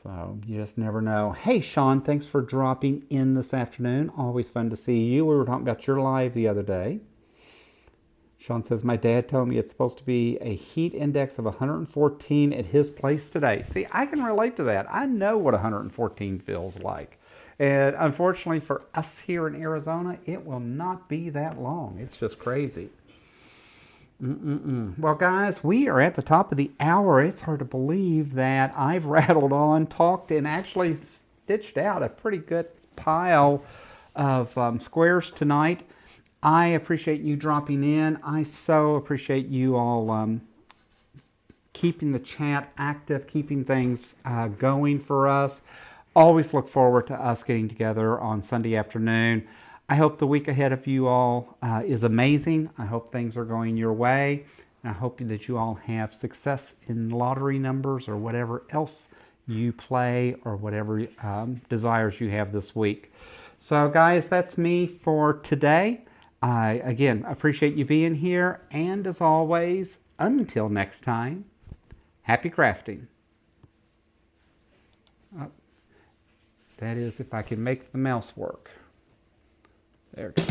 A: So you just never know. Hey, Sean, thanks for dropping in this afternoon. Always fun to see you. We were talking about your live the other day. Sean says, my dad told me it's supposed to be a heat index of 114 at his place today. See, I can relate to that. I know what 114 feels like. And unfortunately for us here in Arizona, it will not be that long. It's just crazy. Well, guys, we are at the top of the hour. It's hard to believe that I've rattled on, talked, and actually stitched out a pretty good pile of squares tonight. I appreciate you dropping in. I so appreciate you all keeping the chat active, keeping things going for us. Always look forward to us getting together on Sunday afternoon. I hope the week ahead of you all is amazing. I hope things are going your way. And I hope that you all have success in lottery numbers or whatever else you play or whatever desires you have this week. So guys, that's me for today. I, again, appreciate you being here. And as always, until next time, happy crafting. That is, if I can make the mouse work. There it goes.